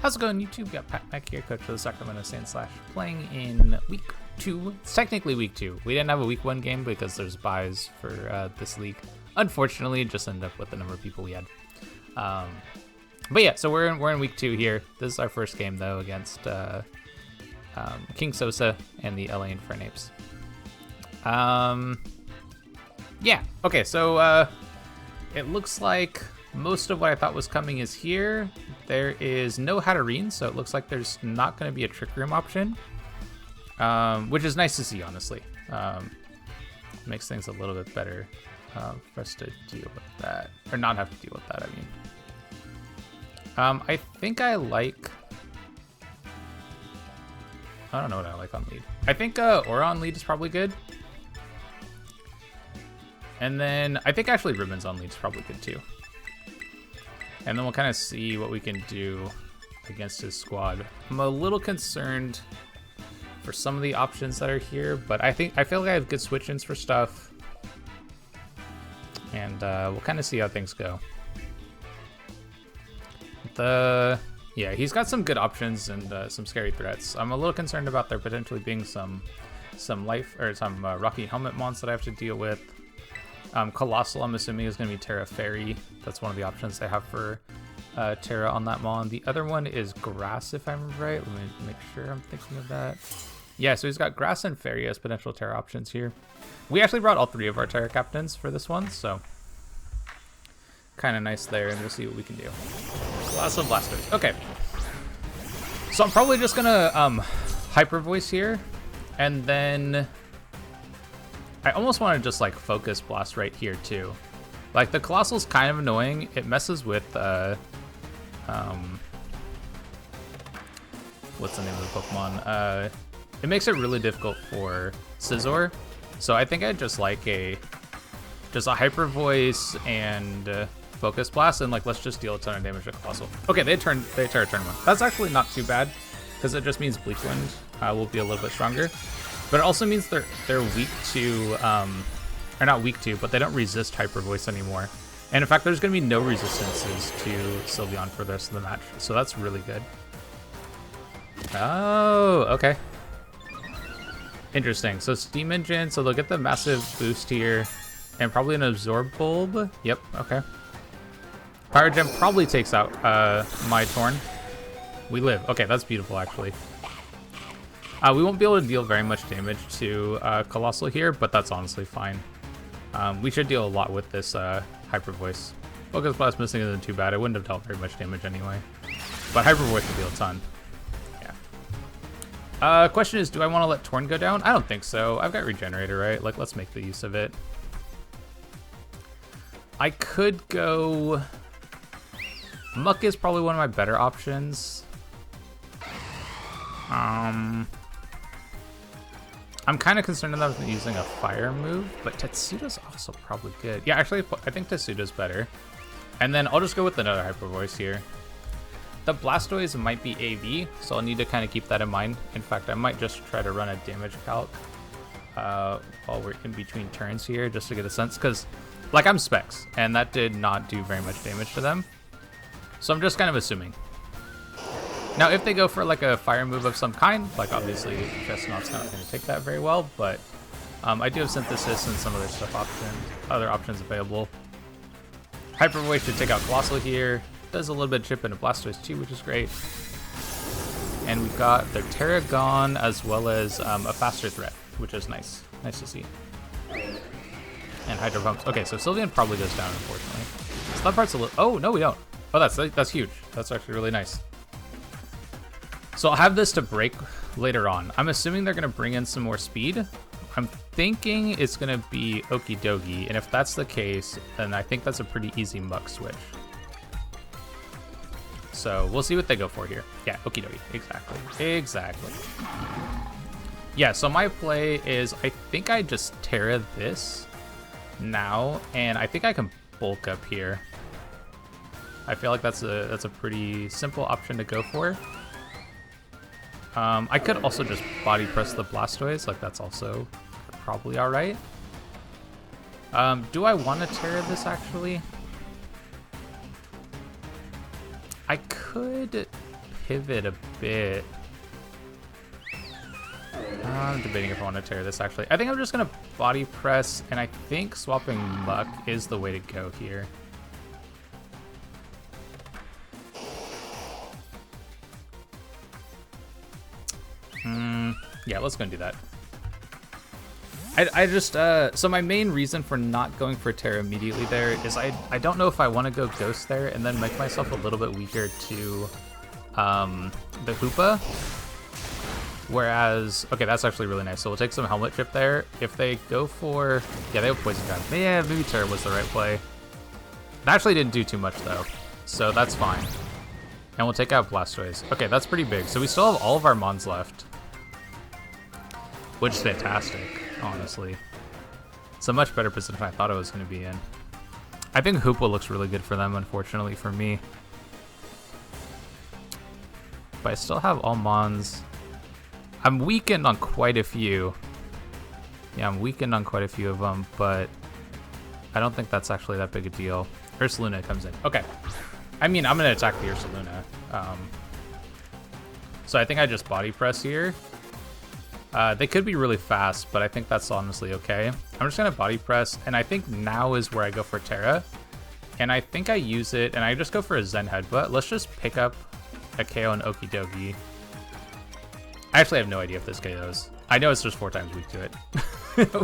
How's it going, YouTube? Got Pat Mac here, coach of the Sacramento Sand playing in week 2. It's technically week 2. We didn't have a week 1 game because there's buys for this league. Unfortunately, it just ended up with the number of people we had. But yeah, so we're in week 2 here. This is our first game though against KingSosa and the LA Infernapes. Yeah. Okay. So it looks like most of what I thought was coming is here. There is no Hatterene, so it looks like there's not going to be a Trick Room option, which is nice to see, honestly. Makes things a little bit better for us to deal with that, or not have to deal with that, I mean. I think I like... I don't know what I like on lead. I think Aura on lead is probably good. And then I think actually Ribbons on lead is probably good too. And then we'll kind of see what we can do against his squad. I'm a little concerned for some of the options that are here, but I feel like I have good switch-ins for stuff. And we'll kind of see how things go. Yeah, he's got some good options and some scary threats. I'm a little concerned about there potentially being some life or some Rocky Helmet mons that I have to deal with. Colossal, I'm assuming, is going to be Terra Fairy. That's one of the options they have for Terra on that mon. The other one is Grass, if I remember right. Let me make sure I'm thinking of that. Yeah, so he's got Grass and Fairy as potential Terra options here. We actually brought all 3 of our Terra captains for this one, so kind of nice there, and we'll see what we can do. Colossal Blasters. Okay. So I'm probably just going to Hyper Voice here, and then... I almost want to just like focus blast right here too. Like the Colossal's kind of annoying. It messes with what's the name of the Pokemon? It makes it really difficult for Scizor. So I think I'd just like a Hyper Voice and Focus Blast, and like let's just deal a ton of damage to Colossal. Okay, they Terra turn 1. That's actually not too bad because it just means Bleak Wind will be a little bit stronger. But it also means they're weak to, or not weak to, but they don't resist Hyper Voice anymore. And in fact, there's going to be no resistances to Sylveon for the rest of the match. So that's really good. Oh, okay. Interesting. So Steam Engine, so they'll get the massive boost here. And probably an Absorb Bulb. Yep, okay. Pyro Gem probably takes out my Torn. We live. Okay, that's beautiful, actually. We won't be able to deal very much damage to Colossal here, but that's honestly fine. We should deal a lot with this Hyper Voice. Focus Blast missing isn't too bad. It wouldn't have dealt very much damage anyway. But Hyper Voice would deal a ton. Yeah. Question is, do I want to let Torn go down? I don't think so. I've got Regenerator, right? Like, let's make the use of it. I could go... Muck is probably one of my better options. I'm kind of concerned about using a fire move, but Tetsuda's also probably good. Yeah, actually, I think Tetsuda's better. And then I'll just go with another Hyper Voice here. The Blastoise might be AV, so I'll need to kind of keep that in mind. In fact, I might just try to run a damage calc while we're in between turns here, just to get a sense. Because, like, I'm Specs, and that did not do very much damage to them. So I'm just kind of assuming. Now, if they go for like a fire move of some kind, like obviously Chestnut's not going to take that very well, but I do have Synthesis and some other options available. Hyper Voice should take out Colossal here. Does a little bit of chip into Blastoise too, which is great. And we've got their Terragon as well as a faster threat, which is nice. Nice to see. And Hydro Pumps. Okay, so Sylveon probably goes down, unfortunately. So that part's a little... Oh, no, we don't. Oh, that's huge. That's actually really nice. So I'll have this to break later on. I'm assuming they're going to bring in some more speed. I'm thinking it's going to be Okie Dokie, and if that's the case, then I think that's a pretty easy Muck switch. So we'll see what they go for here. Yeah, Okie Dokie. Exactly. Yeah, so my play is I think I just Terra this now, and I think I can bulk up here. I feel like that's a pretty simple option to go for. I could also just body press the Blastoise, like that's also probably alright. Do I want to Terra this actually? I could pivot a bit. I'm debating if I want to Terra this, actually. I think I'm just going to body press, and I think swapping Muck is the way to go here. Yeah, let's go and do that. I just, so my main reason for not going for Terra immediately there is I don't know if I want to go Ghost there and then make myself a little bit weaker to the Hoopa. Whereas, okay, that's actually really nice. So we'll take some Helmet Chip there. If they go for, yeah, they have Poison Gun. Yeah, maybe Terra was the right play. It actually didn't do too much though, so that's fine. And we'll take out Blastoise. Okay, that's pretty big. So we still have all of our Mons left, which is fantastic, honestly. It's a much better position than I thought I was going to be in. I think Hoopa looks really good for them, unfortunately for me. But I still have all Mons. I'm weakened on quite a few. Yeah, I'm weakened on quite a few of them, but I don't think that's actually that big a deal. Ursaluna comes in. Okay. I mean, I'm going to attack the Ursaluna. So I think I just body press here. They could be really fast, but I think that's honestly okay. I'm just going to body press, and I think now is where I go for Terra. And I think I use it, and I just go for a Zen Headbutt. Let's just pick up a KO and Okie Dokie. I actually have no idea if this KOs. I know it's just 4 times weak to it,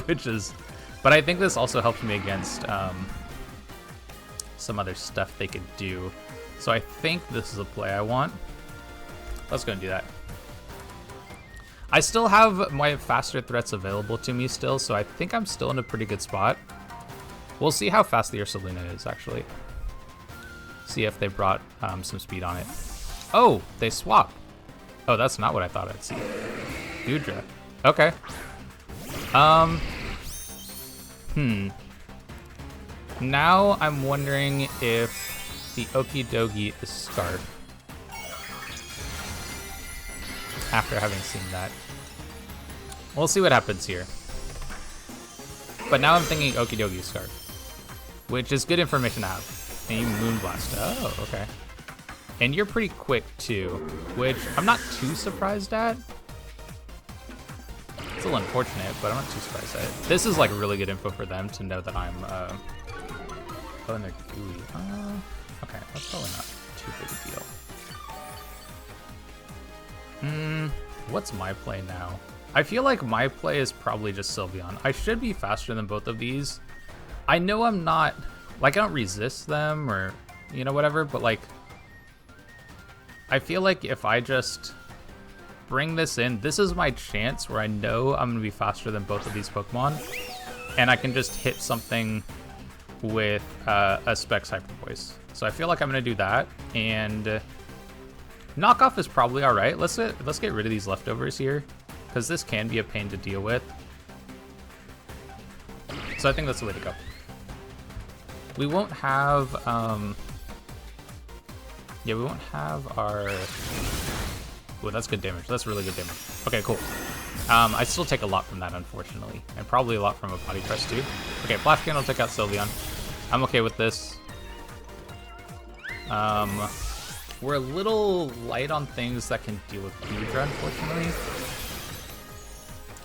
which is... But I think this also helps me against some other stuff they could do. So I think this is a play I want. Let's go and do that. I still have my faster threats available to me still, so I think I'm still in a pretty good spot. We'll see how fast the Ursaluna is, actually. See if they brought some speed on it. Oh, they swap. Oh, that's not what I thought I'd see. Gudra. Okay. Now I'm wondering if the Okie Dokie is Scarf. After having seen that. We'll see what happens here. But now I'm thinking Okie Dokie Scarf, which is good information to have. And you Moonblast. Oh, okay. And you're pretty quick too, which I'm not too surprised at. It's a little unfortunate, but I'm not too surprised at it. This is like really good info for them to know that I'm, oh, and they're gooey. Okay, that's probably not too big a deal. What's my play now? I feel like my play is probably just Sylveon. I should be faster than both of these. I know I'm not, like, I don't resist them or, you know, whatever, but like, I feel like if I just bring this in, this is my chance where I know I'm gonna be faster than both of these Pokemon, and I can just hit something with a Specs Hyper Voice. So I feel like I'm gonna do that, and knockoff is probably all right. Let's get rid of these leftovers here, because this can be a pain to deal with. So I think that's the way to go. We won't have, yeah, we won't have our... Ooh, that's good damage. That's really good damage. Okay, cool. I still take a lot from that, unfortunately, and probably a lot from a body press too. Okay, Flash Cannon will take out Sylveon. I'm okay with this. We're a little light on things that can deal with Gudra, unfortunately.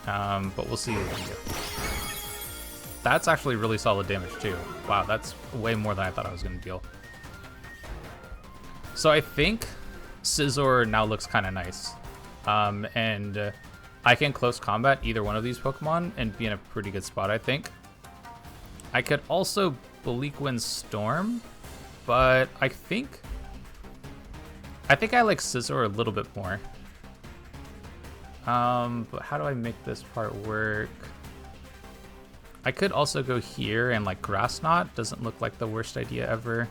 But we'll see what we can do. That's actually really solid damage too. Wow, that's way more than I thought I was going to deal. So I think Scizor now looks kind of nice. And I can close combat either one of these Pokemon and be in a pretty good spot, I think. I could also Bleakwind Storm, but I think I like Scizor a little bit more. But how do I make this part work? I could also go here and like Grass Knot. Doesn't look like the worst idea ever.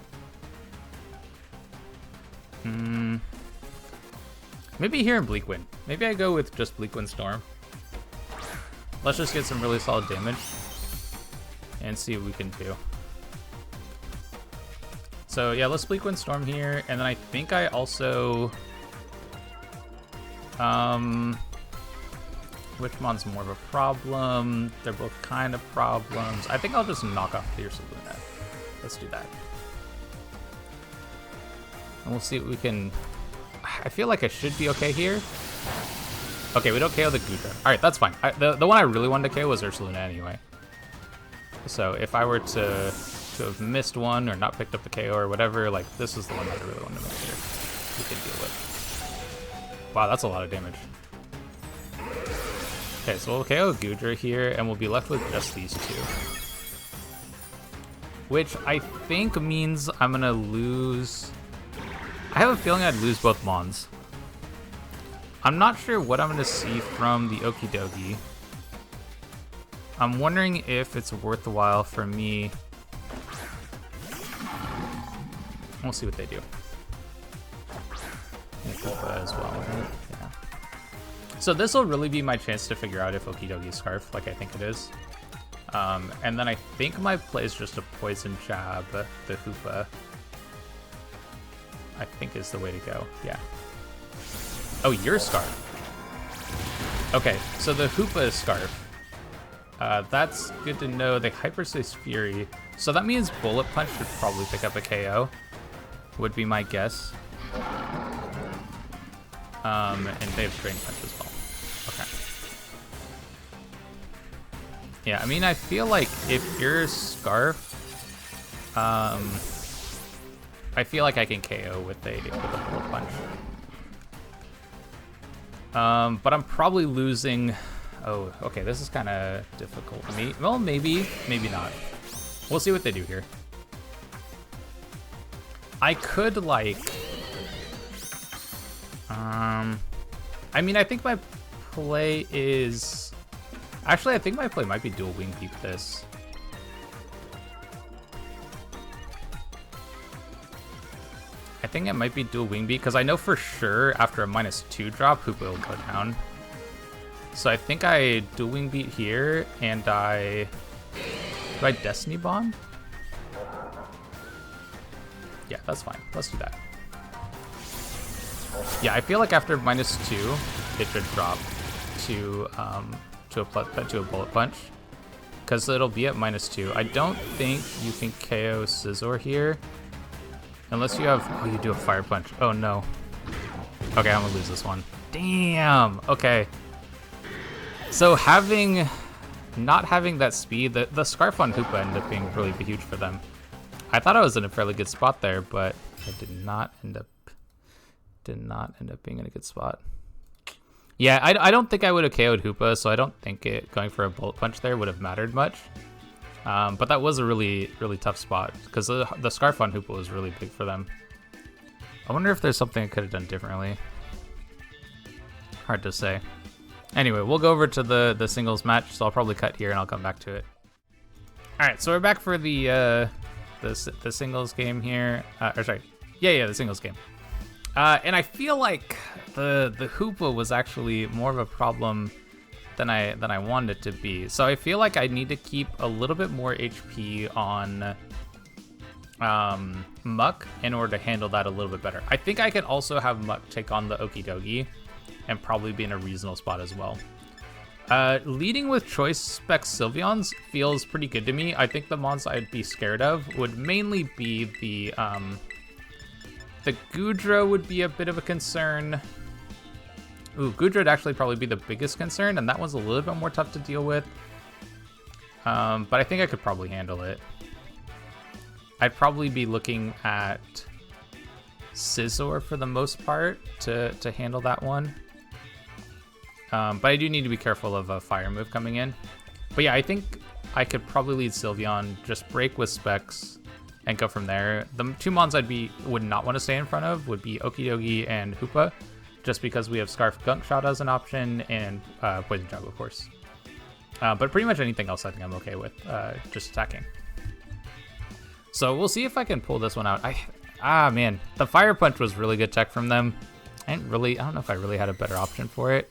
Maybe here in Bleakwind. Maybe I go with just Bleakwind Storm. Let's just get some really solid damage and see what we can do. So yeah, let's Bleakwind Storm here, and then I think I also... which one's more of a problem? They're both kind of problems. I think I'll just knock off the Ursaluna. Let's do that. And we'll see what we can... I feel like I should be okay here. Okay, we don't KO the Goodra. All right, that's fine. The one I really wanted to KO was Ursaluna anyway. So if I were to have missed one or not picked up the KO or whatever, like this is the one that I really wanted to make sure we could deal with. Wow, that's a lot of damage. Okay, so we'll KO Goodra here, and we'll be left with just these two. Which I think means I'm gonna lose... I have a feeling I'd lose both Mons. I'm not sure what I'm gonna see from the Okidogi. I'm wondering if it's worthwhile for me... We'll see what they do. Hoopa as well, right? Yeah. So this will really be my chance to figure out if Okidogi is Scarf, like I think it is. And then I think my play is just a Poison Jab, the Hoopa. I think is the way to go, yeah. Oh, you're Scarf. Okay, so the Hoopa is Scarf. That's good to know. They Hyperspace Fury. So that means Bullet Punch should probably pick up a KO, would be my guess. And they have Drain Punch as well. Okay. Yeah, I mean, I feel like if you're Scarf, I feel like I can KO with a Bullet Punch. But I'm probably losing... Oh, okay, this is kind of difficult. Well, maybe not. We'll see what they do here. I could, like... I mean, I think my play is... Actually, I think my play might be dual Wing Beat this. I think it might be dual Wing Beat, because I know for sure after a -2 drop, Hoopa will go down. So I think I dual Wing Beat here, and do I Destiny Bond? Yeah, that's fine. Let's do that. Yeah, I feel like after -2, it should drop to a Bullet Punch, because it'll be at -2. I don't think you can KO Scizor here, unless you have... Oh, you do a Fire Punch. Oh no. Okay, I'm gonna lose this one. Damn. Okay. So not having that speed, the Scarf on Hoopa ended up being really huge for them. I thought I was in a fairly good spot there, but I did not end up being in a good spot. Yeah, I don't think I would have KO'd Hoopa, so I don't think going for a Bullet Punch there would have mattered much. But that was a really, really tough spot, because the Scarf on Hoopa was really big for them. I wonder if there's something I could have done differently. Hard to say. Anyway, we'll go over to the singles match, so I'll probably cut here and I'll come back to it. All right, so we're back for the singles game here. The singles game. And I feel like the Hoopa was actually more of a problem than I wanted it to be. So I feel like I need to keep a little bit more HP on Muck in order to handle that a little bit better. I think I can also have Muck take on the Okidogi and probably be in a reasonable spot as well. Leading with Choice Spec Sylveons feels pretty good to me. I think the mons I'd be scared of would mainly be the Goodra would be a bit of a concern. Ooh, Goodra would actually probably be the biggest concern, and that one's a little bit more tough to deal with. But I think I could probably handle it. I'd probably be looking at Scizor for the most part to handle that one. But I do need to be careful of a fire move coming in. But yeah, I think I could probably lead Sylveon, just break with Specs, and go from there. The two mons would not want to stay in front of would be Okidogi and Hoopa, just because we have Scarf Gunk Shot as an option, and Poison Jab, of course. But pretty much anything else I think I'm okay with, just attacking. So we'll see if I can pull this one out. Man, the Fire Punch was really good tech from them. I don't know if I really had a better option for it.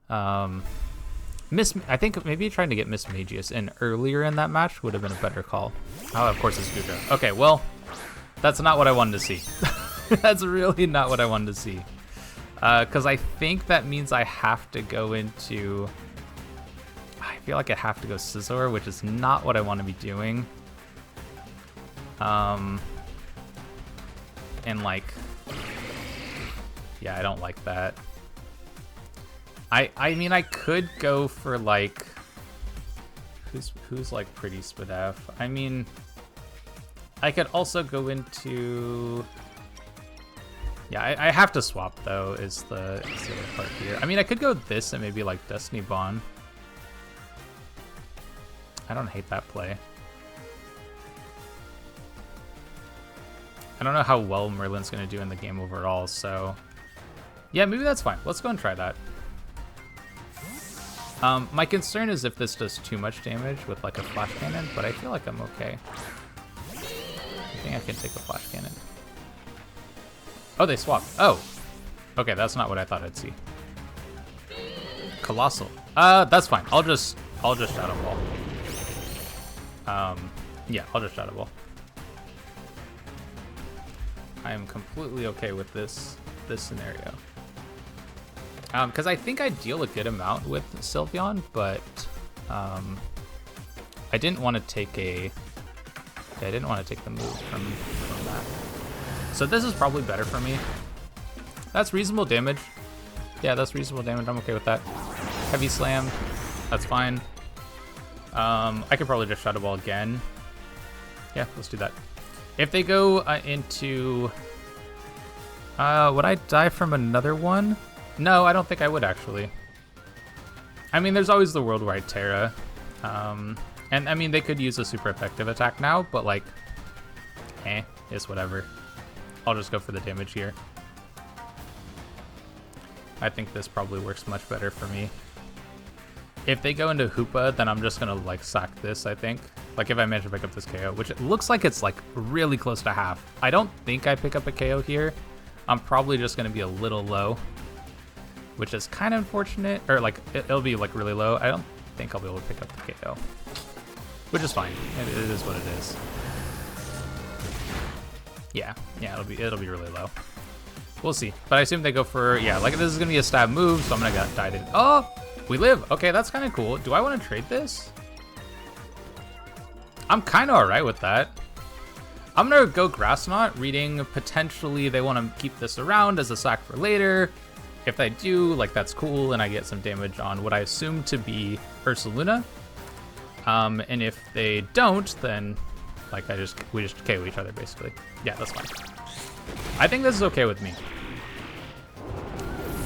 I think maybe trying to get Miss Magius in earlier in that match would have been a better call. Oh, of course it's Goodra. Okay, well, that's not what I wanted to see. That's really not what I wanted to see. Because I think that means I have to go into... I feel like I have to go Scizor, which is not what I want to be doing. And like... Yeah, I don't like that. I mean, I could go for like who's like pretty Spadef. I mean, I could also go into. Yeah, I have to swap though. Is the other part here? I mean, I could go this and maybe like Destiny Bond. I don't hate that play. I don't know how well Merlin's gonna do in the game overall, so yeah, maybe that's fine. Let's go and try that. My concern is if this does too much damage with like a flash cannon, but I feel like I'm okay. I think I can take a flash cannon. Oh, they swapped. Oh, okay, that's not what I thought I'd see. Colossal. That's fine. I'll just Shadow Ball. Yeah, I'll just Shadow Ball. I am completely okay with this scenario. Because I think I deal a good amount with Sylveon, but I didn't want to take a. Yeah, I didn't want to take the move from that. So this is probably better for me. That's reasonable damage. Yeah, that's reasonable damage. I'm okay with that. Heavy Slam. That's fine. I could probably just Shadow Ball again. Yeah, let's do that. If they go into... would I die from another one? No, I don't think I would, actually. I mean, there's always the world where I Terra. And, I mean, they could use a super effective attack now, but, like... it's whatever. I'll just go for the damage here. I think this probably works much better for me. If they go into Hoopa, then I'm just gonna like sack this, I think. Like if I manage to pick up this KO, which it looks like it's like really close to half. I don't think I pick up a KO here. I'm probably just gonna be a little low, which is kind of unfortunate. Or like it'll be like really low. I don't think I'll be able to pick up the KO, which is fine. It is what it is. Yeah, it'll be really low. We'll see. But I assume they go for, yeah, like this is gonna be a stab move, so I'm gonna get died in. Oh, we live. Okay, that's kind of cool. Do I want to trade this? I'm kind of all right with that. I'm gonna go Grass Knot, reading potentially they want to keep this around as a sack for later. If they do, like that's cool, and I get some damage on what I assume to be Ursaluna. And if they don't, then like we just KO each other basically. Yeah, that's fine. I think this is okay with me.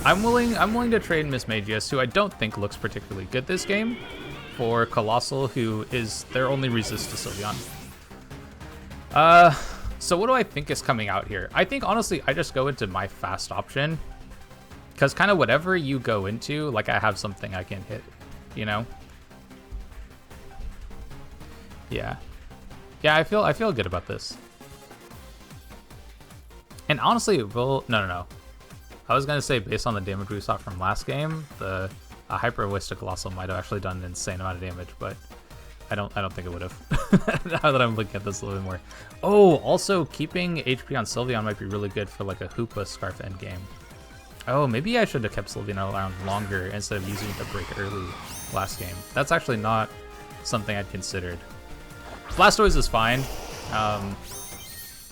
I'm willing to trade Miss Magius, who I don't think looks particularly good this game, for Colossal, who is their only resist to Sylveon. So what do I think is coming out here? I think honestly I just go into my fast option, because kind of whatever you go into, like I have something I can hit, you know? Yeah, I feel good about this. And honestly, well, no. I was gonna say based on the damage we saw from last game, the Hyper Voice to Colossal might have actually done an insane amount of damage, but I don't think it would have. Now that I'm looking at this a little bit more. Oh, also keeping HP on Sylveon might be really good for like a Hoopa Scarf endgame. Oh, maybe I should have kept Sylveon around longer instead of using it to break early last game. That's actually not something I'd considered. Blastoise is fine.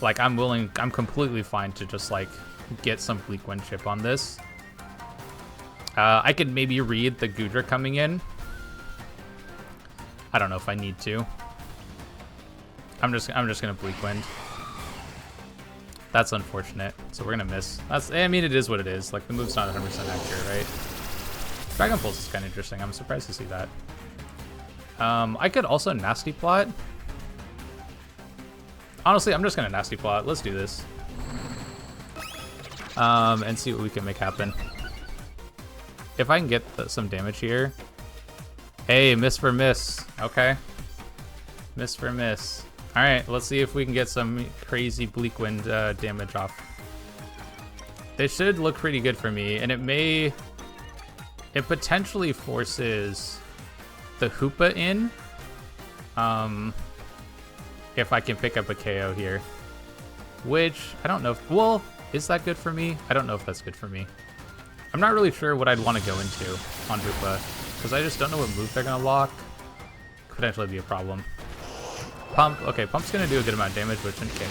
Like I'm completely fine to just like get some Bleak Wind chip on this. I could maybe read the Goodra coming in. I don't know if I need to. I'm just gonna Bleak Wind. That's unfortunate. So we're gonna miss. I mean, it is what it is. Like the move's not 100% accurate, right? Dragon Pulse is kind of interesting. I'm surprised to see that. I could also Nasty Plot. Honestly, I'm just gonna Nasty Plot. Let's do this. And see what we can make happen. If I can get some damage here. Hey, miss for miss. Okay. Miss for miss. Alright, let's see if we can get some crazy Bleak Wind damage off. They should look pretty good for me, and it potentially forces the Hoopa in. If I can pick up a KO here. Which, I don't know if, well, is that good for me? I don't know if that's good for me. I'm not really sure what I'd want to go into on Hoopa, because I just don't know what move they're going to lock. Could potentially be a problem. Pump, okay, Pump's going to do a good amount of damage, but it shouldn't KO.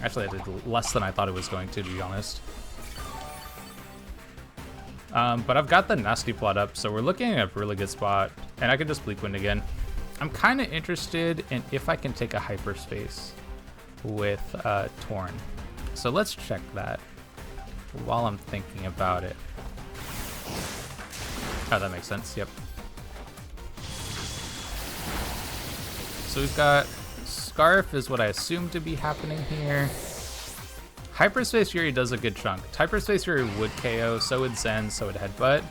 Actually, I did less than I thought it was going to be honest. But I've got the Nasty Plot up, so we're looking at a really good spot. And I can just Bleak Wind again. I'm kind of interested in if I can take a Hyperspace with Torn. So let's check that while I'm thinking about it. Oh, that makes sense, yep. So we've got Scarf is what I assume to be happening here. Hyperspace Fury does a good chunk. Hyperspace Fury would KO, so would Zen, so would Headbutt.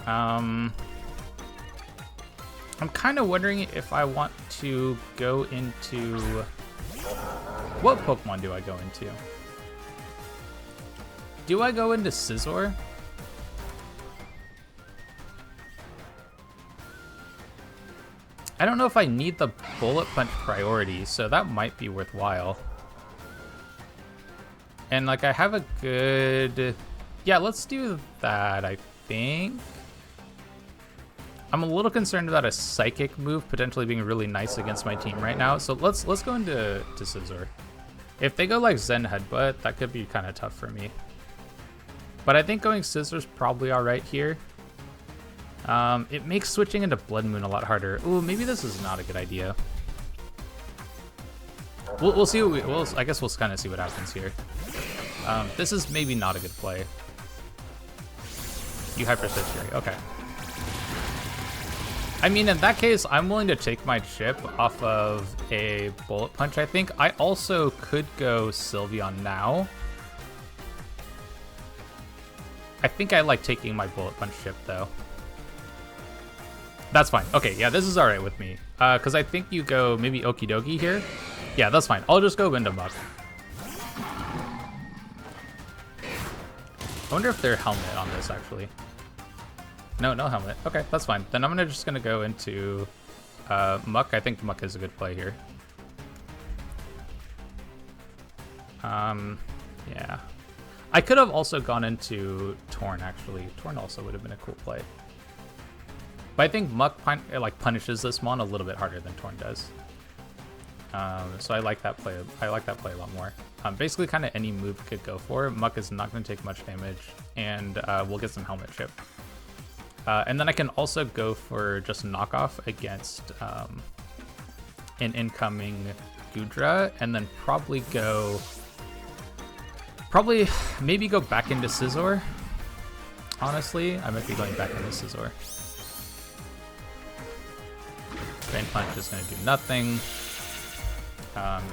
I'm kind of wondering if I want to go into... What Pokemon do I go into? Do I go into Scizor? I don't know if I need the Bullet Punch priority, so that might be worthwhile. And like I have a good... Yeah, let's do that, I think. I'm a little concerned about a Psychic move potentially being really nice against my team right now, so let's go into Scizor. If they go like Zen Headbutt, that could be kind of tough for me. But I think going Scizor's probably alright here. It makes switching into Blood Moon a lot harder. Ooh, maybe this is not a good idea. We'll see. I guess we'll kind of see what happens here. This is maybe not a good play. You Hyperspace Fury. Okay. I mean, in that case, I'm willing to take my chip off of a Bullet Punch, I think. I also could go Sylveon now. I think I like taking my Bullet Punch chip, though. That's fine. Okay, yeah, this is alright with me. Because I think you go maybe Okie Dokie here. Yeah, that's fine. I'll just go into Muck. I wonder if they're Helmet on this, actually. No Helmet. Okay, that's fine. Then I'm just gonna go into Muck. I think Muck is a good play here. Yeah. I could have also gone into Torn, actually. Torn also would have been a cool play. But I think Muck punishes this mon a little bit harder than Torn does. So I like that play. I like that play a lot more. Basically, kind of any move could go for. Muck is not going to take much damage, and we'll get some Helmet Chip. And then I can also go for just knockoff against an incoming Goodra, and then maybe go back into Scizor. Honestly, I might be going back into Scizor. Drain Punch is going to do nothing.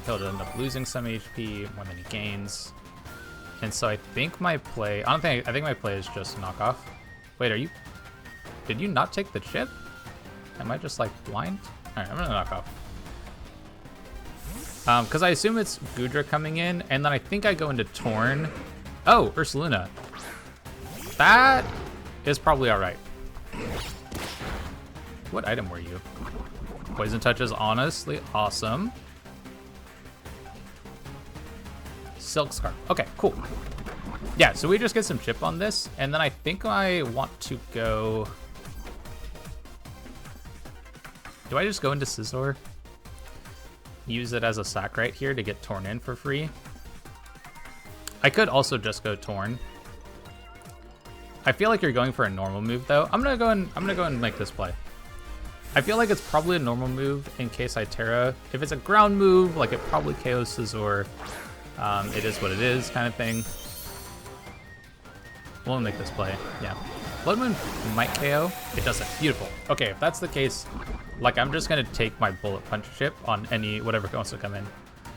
He'll end up losing some HP more than he gains. And so I think my play... I think my play is just knockoff. Wait, did you not take the chip? Am I just like blind? Alright, I'm gonna knock off. Because I assume it's Goodra coming in, and then I think I go into Torn. Oh, Ursaluna. That is probably alright. What item were you? Poison Touch is honestly awesome. Silk Scarf. Okay, cool. Yeah, so we just get some chip on this, and then I think I want to go... Do I just go into Scizor? Use it as a sack right here to get Torn in for free. I could also just go Torn. I feel like you're going for a normal move though. I'm gonna go and make this play. I feel like it's probably a normal move in case I Terra. If it's a ground move, like it probably KOs Scizor. It is what it is kind of thing. We'll make this play, yeah. Blood Moon might KO. It doesn't. Beautiful. Okay, if that's the case, like I'm just gonna take my Bullet Punch chip on whatever wants to come in.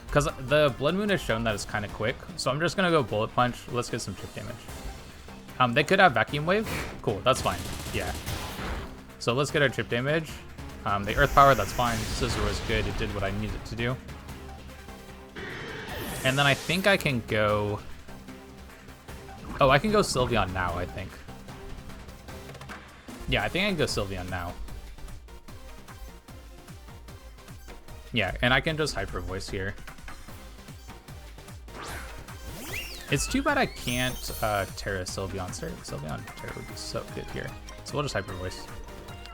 Because the Blood Moon has shown that it's kind of quick, so I'm just gonna go Bullet Punch. Let's get some chip damage. They could have Vacuum Wave. Cool, that's fine. Yeah. So let's get our chip damage. The Earth Power, that's fine. Scizor was good. It did what I needed to do. And then I think I can go... Oh, I can go Sylveon now, I think. Yeah, I think I can go Sylveon now. Yeah, and I can just Hyper Voice here. It's too bad I can't Terra Sylveon. Sylveon Terra would be so good here. So we'll just Hyper Voice.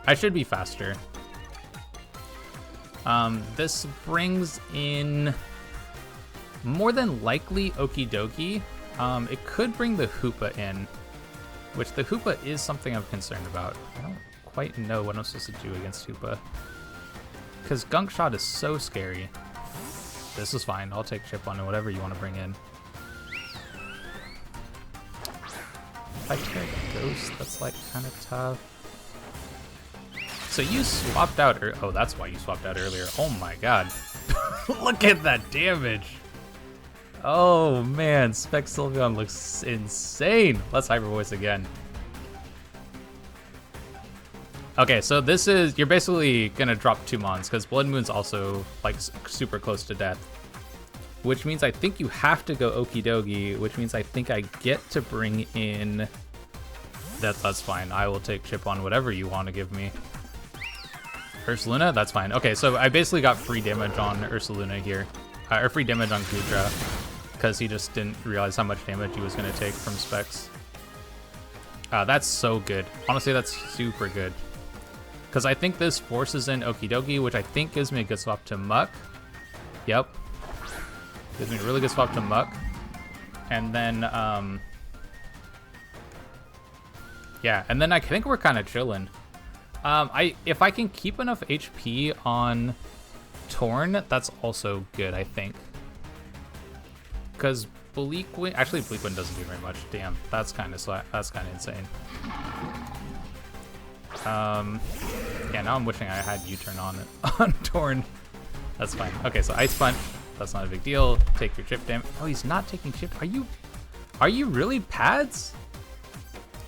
I should be faster. This brings in more than likely Okie Dokie. It could bring the Hoopa in. which the Hoopa is something I'm concerned about. I don't quite know what I'm supposed to do against Hoopa. Because Gunk Shot is so scary. This is fine. I'll take chip on it, whatever you want to bring in. If I tear Ghost, that's like kind of tough. So you swapped out, oh, that's why you swapped out earlier. Oh my god. Look at that damage. Oh man, Spec Sylveon looks insane. Let's Hyper Voice again. Okay, so this is, you're basically gonna drop 2 Mons because Blood Moon's also like super close to death. Which means I think you have to go Okie Dokie, which means I think I get to bring in, that's fine. I will take chip on whatever you want to give me. Ursaluna, that's fine. Okay, so I basically got free damage on Ursaluna here, or free damage on Goodra, because he just didn't realize how much damage he was going to take from Specs. That's so good. Honestly, that's super good. Because I think this forces in Okie Dokie, which I think gives me a good swap to Muck. Yep. Gives me a really good swap to Muck. And then, yeah, and then I think we're kind of chilling. If I can keep enough HP on Torn, that's also good, I think. Because Bleak Wind, actually Bleak Wind doesn't do very much. Damn, that's kind of insane. Yeah, now I'm wishing I had U-turn on Torn. That's fine. Okay, so Ice Punch, that's not a big deal. Take your chip damage. Oh, he's not taking chip. Are you really pads?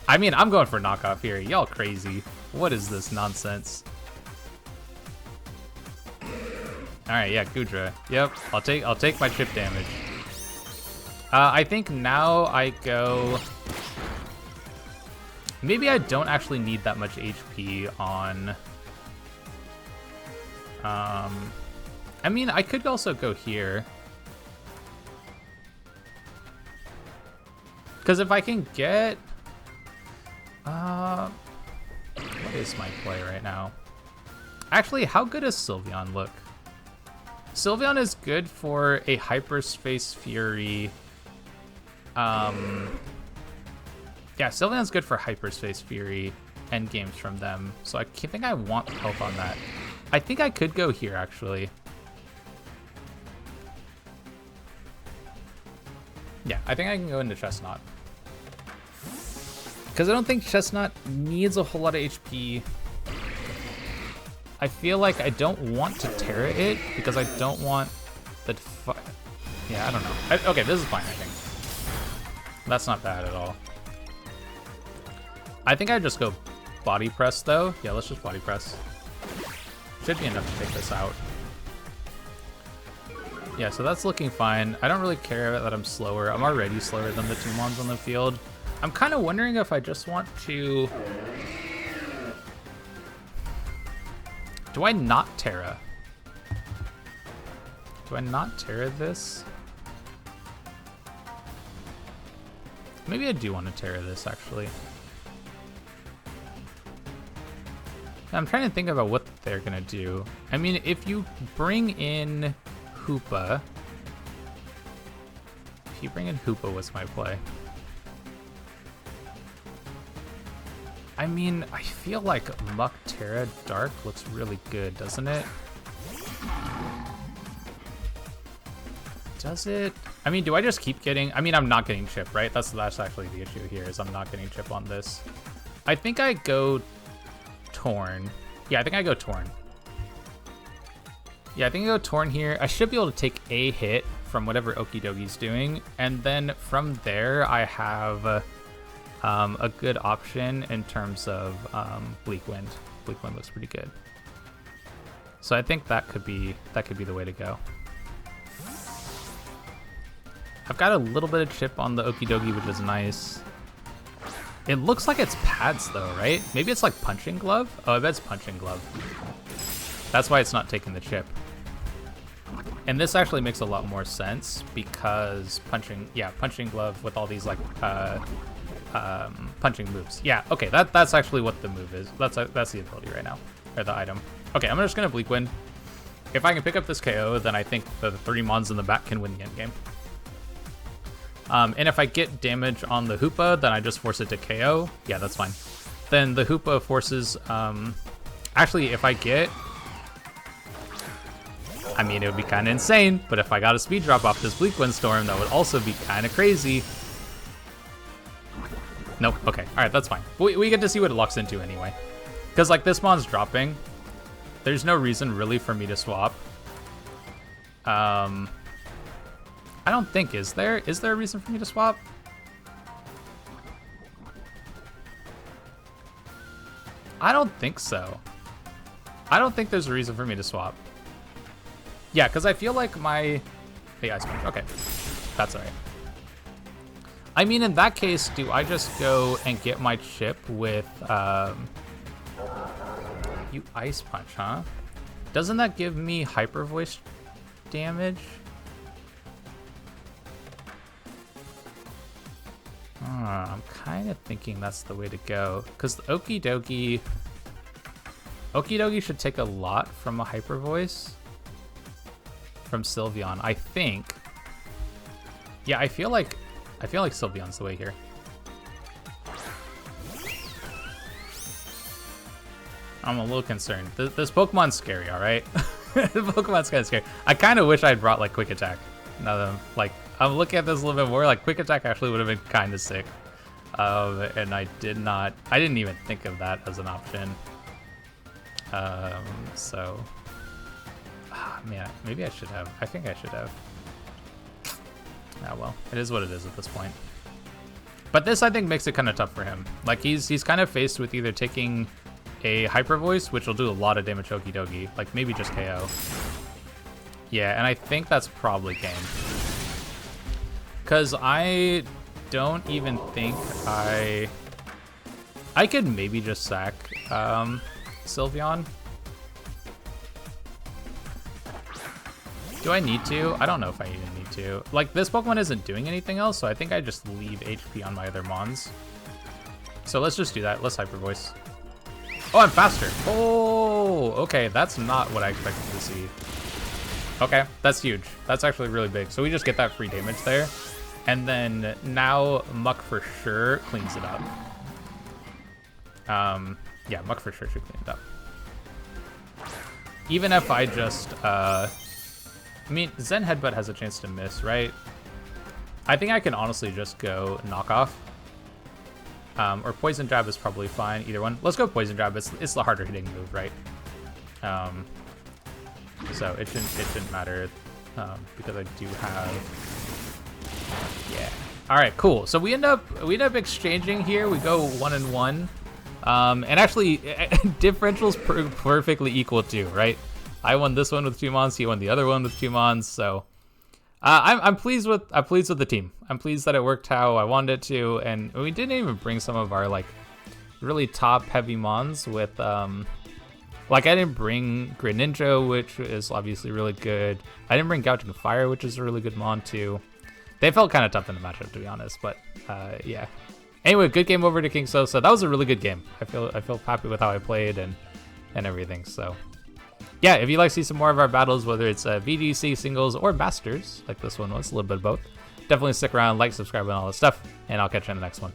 I mean, I'm going for knockoff here. Y'all crazy. What is this nonsense? All right, yeah, Goodra. Yep, I'll take my chip damage. I think now I go. Maybe I don't actually need that much HP on. I mean, I could also go here. Because if I can get. What is my play right now? Actually, how good does Sylveon look? Sylveon is good for a Hyperspace Fury. Yeah, Sylveon's good for Hyperspace Fury end games from them. So I think I want help on that. I think I could go here, actually. Yeah, I think I can go into Chestnut. Because I don't think Chestnut needs a whole lot of HP. I feel like I don't want to Terra it because I don't want the... Yeah, I don't know. Okay, this is fine, I think. That's not bad at all. I think I'd just go Body Press, though. Yeah, let's just Body Press. Should be enough to take this out. Yeah, so that's looking fine. I don't really care that I'm slower. I'm already slower than the 2 Mons on the field. I'm kind of wondering if I just want to... Do I not Terra? Do I not Terra this? Maybe I do want to Terra this, actually. I'm trying to think about what they're going to do. I mean, if you bring in Hoopa... If you bring in Hoopa, what's my play? I mean, I feel like Muck Terra Dark looks really good, doesn't it? Does it? I mean, do I just keep getting... I mean, I'm not getting chip, right? That's actually the issue here, is I'm not getting chip on this. I think I go Torn. Yeah, I think I go Torn. Yeah, I think I go Torn here. I should be able to take a hit from whatever Okie Dokie's doing. And then from there, I have... a good option in terms of Bleak Wind. Bleak Wind looks pretty good. So I think that could be the way to go. I've got a little bit of chip on the Okie Dokie, which is nice. It looks like it's pads though, right? Maybe it's like Punching Glove? Oh, I bet it's Punching Glove. That's why it's not taking the chip. And this actually makes a lot more sense because Punching Glove with all these like punching moves. Yeah, okay, that's actually what the move is. That's the ability right now, or the item. Okay, I'm just gonna Bleak Wind. If I can pick up this KO, then I think the 3 Mons in the back can win the end game. And if I get damage on the Hoopa, then I just force it to KO. Yeah, that's fine. Then the Hoopa forces... actually, if I get... I mean, it would be kind of insane, but if I got a speed drop off this Bleak Windstorm, that would also be kind of crazy. Nope, okay, all right, that's fine. We get to see what it locks into anyway. Because, like, this mon's dropping. There's no reason, really, for me to swap. I don't think, is there? Is there a reason for me to swap? I don't think so. I don't think there's a reason for me to swap. Yeah, because I feel like my... Hey, Ice Punch. Okay. That's all right. I mean, in that case, do I just go and get my chip with... You Ice Punch, huh? Doesn't that give me Hyper Voice damage? I'm kind of thinking that's the way to go. Because the Okie Dokie should take a lot from a Hyper Voice. From Sylveon, I think. Yeah, I feel like Sylveon's the way here. I'm a little concerned. This Pokemon's scary, all right? The Pokemon's kind of scary. I kind of wish I'd brought like Quick Attack. Now that I'm looking at this a little bit more, like Quick Attack actually would have been kind of sick. And I didn't even think of that as an option. So. Man, maybe I should have. I think I should have. Ah, well, it is what it is at this point. But this, I think, makes it kind of tough for him. Like, he's kind of faced with either taking a Hyper Voice, which will do a lot of damage to Okie Dokie, like maybe just KO. Yeah, and I think that's probably game. Because I don't even think I could maybe just sack Sylveon. Do I need to? I don't know if I even need to. Like, this Pokemon isn't doing anything else, so I think I just leave HP on my other Mons. So let's just do that. Let's Hyper Voice. Oh, I'm faster. Oh, okay. That's not what I expected to see. Okay, that's huge. That's actually really big. So we just get that free damage there. And then now Muck for sure cleans it up. Yeah, Muck for sure should clean it up. Even if I just... I mean, Zen Headbutt has a chance to miss, right? I think I can honestly just go Knockoff. Or Poison Jab is probably fine, either one. Let's go Poison Jab, it's the harder hitting move, right? So it shouldn't matter, because I do have... Yeah. Alright, cool. So we end up exchanging here. We go 1-1. And actually, differential's perfectly equal too, right? I won this one with 2 Mons. He won the other one with 2 Mons. So I'm pleased with the team. I'm pleased that it worked how I wanted it to, and we didn't even bring some of our like really top heavy Mons with like I didn't bring Greninja, which is obviously really good. I didn't bring Gouging Fire, which is a really good Mon too. They felt kind of tough in the matchup, to be honest, but yeah. Anyway, good game over to KingSosa. That was a really good game. I feel happy with how I played and everything. So. Yeah, if you'd like to see some more of our battles, whether it's VGC, singles, or masters, like this one was, a little bit of both, definitely stick around, like, subscribe, and all that stuff, and I'll catch you in the next one.